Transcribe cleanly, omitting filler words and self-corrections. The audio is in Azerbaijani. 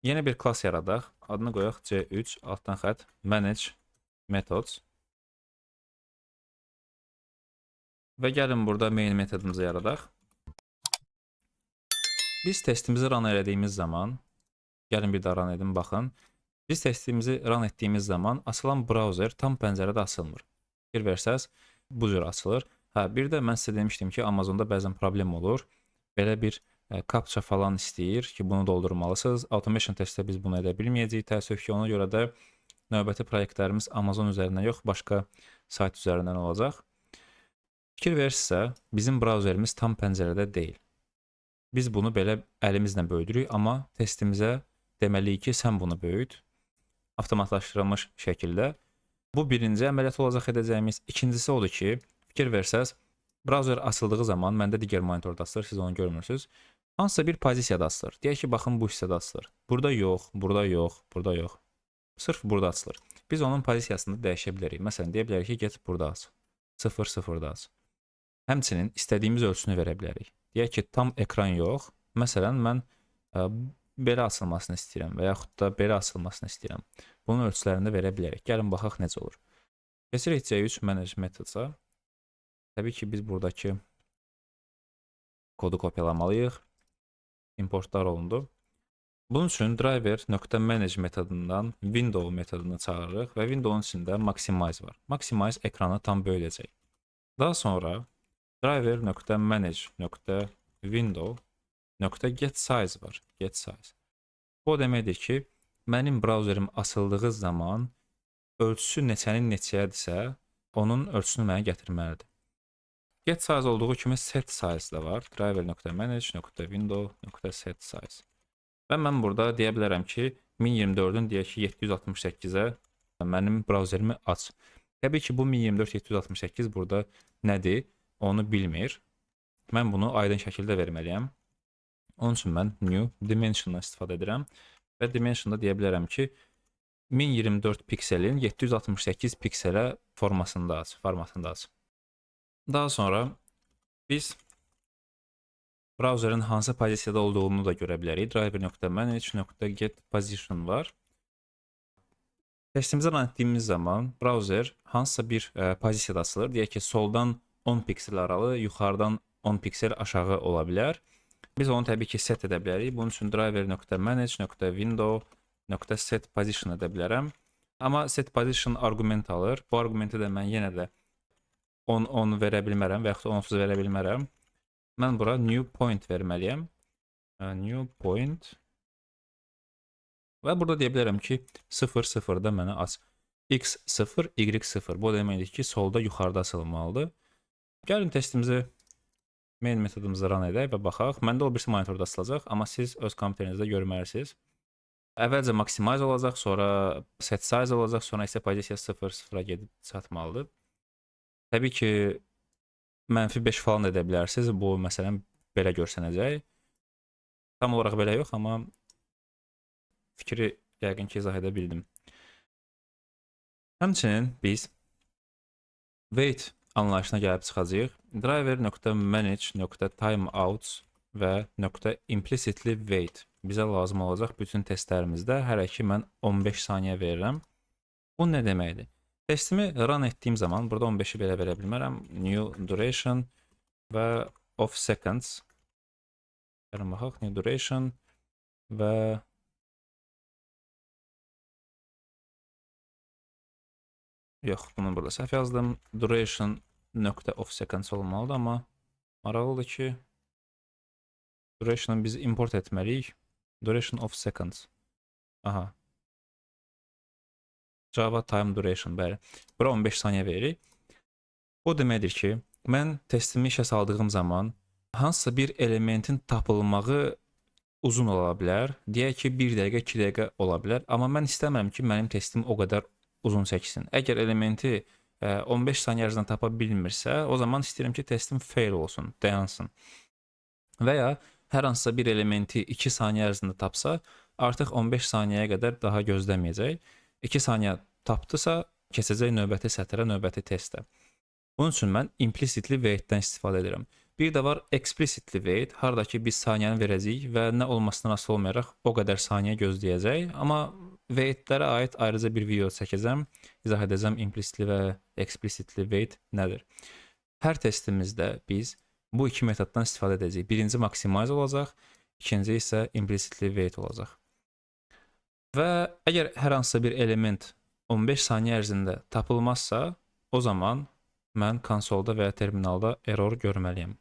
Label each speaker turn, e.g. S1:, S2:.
S1: Yeni bir klass yaradaq. Adını qoyaq C3 altdan xətt manage methods. Və gəlin burada main metodumuzu yaradaq. Biz testimizi run elədiyimiz zaman, gəlin bir daha run edin, baxın. Biz testimizi run etdiyimiz zaman açılan browser tam pəncərədə açılmır. Fikir versəz, bu cür açılır. Bir də mən sizə demişdim ki, Amazonda bəzən problem olur. Belə bir captcha falan istəyir ki, bunu doldurmalısınız. Automation testdə biz bunu edə bilməyəcəyik. Təəssüf ki, ona görə də növbəti proyektlərimiz Amazon üzərindən yox, başqa sayt üzərindən olacaq. Fikir verirsinizsə, bizim browserimiz tam pəncərədə deyil. Biz bunu belə əlimizlə böyüdürük, amma testimizə deməliyik ki, sən bunu böyüt. Avtomatlaşdırılmış şəkildə. Bu birinci əməliyyat olacaq edəcəyimiz. İkincisi odur ki, fikir versəz, browser açıldığı zaman məndə digər monitorda açılır, siz onu görmürsünüz. Hansısa bir pozisiyada açılır. Deyək ki, baxın bu hissədə açılır. Burada yox, burada yox, burada yox. Sırf burada açılır. Biz onun pozisiyasını dəyişə bilərik. Məsələn, deyə bilərik ki, get burada aç. 0-0-da aç. Həmçinin istədiyimiz ölçüsünü verə bilərik. Deyək ki, tam ekran yox. Məsələn, mən belə açılmasını istəyirəm və yaxud da belə açılmasını istəyirəm. Bunun ölçülərini də verə bilərik. Gəlin baxaq necə olur. Keçirik C3 manage methodsa. Təbii ki, biz buradakı kodu kopyalamalıyıq. Importlar olundu. Bunun üçün driver.manage metodundan window metodunu çağırırıq və windowun içində maximize var. Maximize ekranı tam böyüdəcək. Daha sonra driver.manage.window.get size var. Get size. Bu deməkdir ki, mənim browserim açıldığı zaman ölçüsü neçənin neçəyədirsə, onun ölçüsünü mənə gətirməlidir. Get size olduğu kimi set size da var. Driver.manage.window.set size. Və mən burada deyə bilərəm ki, 1024-ün deyək ki, 768-ə mənim browserimi aç. Təbii ki, bu 1024-768 burada nədir? Onu bilmir. Mən bunu aydın şəkildə verməliyəm. Onun üçün mən new dimension'dan istifadə edirəm. Və dimension'da deyə bilərəm ki, 1024 pikselin 768 pikselə formatında aç. Daha sonra biz browserin hansı pozisiyada olduğunu da görə bilərik. Driver.manage.get position var. Testimizə run etdiyimiz zaman browser hansısa bir pozisiyada açılır. Deyək ki, soldan 10 piksel aralı, yuxarıdan 10 piksel aşağı ola bilər. Biz onu təbii ki, set edə bilərik. Bunun üçün driver.manage.window.set position edə bilərəm. Amma set position argument alır. Bu argumenti də mən yenə də 10 verə bilmərəm və yaxud 10-30 verə bilmərəm. Mən bura new point verməliyəm. New point. Və burada deyə bilərəm ki, 0-0-da mənə aç. X0, Y0. Bu deməkdir ki, solda yuxarıda açılmalıdır. Gəlin testimizi main metodumuza run edək və baxaq. Məndə o birisi monitorda açılacaq, amma siz öz kompüterinizdə görməlisiniz. Əvvəlcə maximize olacaq, sonra set size olacaq, sonra isə pozisiya 0-0-a gedib çatmalıdır. Təbii ki, -5 falan edə bilərsiniz. Bu, məsələn, belə görsənəcək. Tam olaraq belə yox, amma fikri yəqin ki, izah edə bildim. Həmçinin biz wait anlayışına gəlib çıxacağıq. Driver.manage.timeouts və .implicitly wait bizə lazım olacaq bütün testlərimizdə. Hələ ki, mən 15 saniyə verirəm. Bu nə deməkdir? Testimi run etdiyim zaman, burada 15-i belə verə bilmərəm. New duration və of seconds. Gəlin baxaq, new duration və yox, bunu burada səhv yazdım. Duration.of seconds olmalıdır, amma maraqlıdır ki, duration'ı biz import etməliyik. Duration of seconds. Aha. Java time duration, bəli. Bura 15 saniyə veririk. O deməkdir ki, mən testimi işə saldığım zaman hansısa bir elementin tapılmağı uzun ola bilər. Deyək ki, 1 dəqiqə, 2 dəqiqə ola bilər. Amma mən istəmirəm ki, mənim testim o qədər uzun çəksin. Əgər elementi 15 saniyə ərzində tapa bilmirsə, o zaman istəyirəm ki, testim fail olsun, dayansın. Və ya hər hansısa bir elementi 2 saniyə ərzində tapsa, artıq 15 saniyəyə qədər daha gözləməyəcək. 2 saniyə tapdısa, keçəcək növbəti sətrə, növbəti testə. Bunun üçün mən implicitly wait'dən istifadə edirəm. Bir də var explicitly wait, harda ki biz saniyəni verəcəyik və nə olmasından asılı olmayaraq o qədər saniyə gözləyəcək. Amma wait-lərə aid ayrıca bir video çəkəcəm, izah edəcəm implicitly və explicitly wait nədir. Hər testimizdə biz bu iki metoddan istifadə edəcəyik. Birinci maximize olacaq, ikinci isə implicitly wait olacaq. Və əgər hər hansısa bir element 15 saniyə ərzində tapılmazsa, o zaman mən konsolda və ya terminalda error görməliyəm.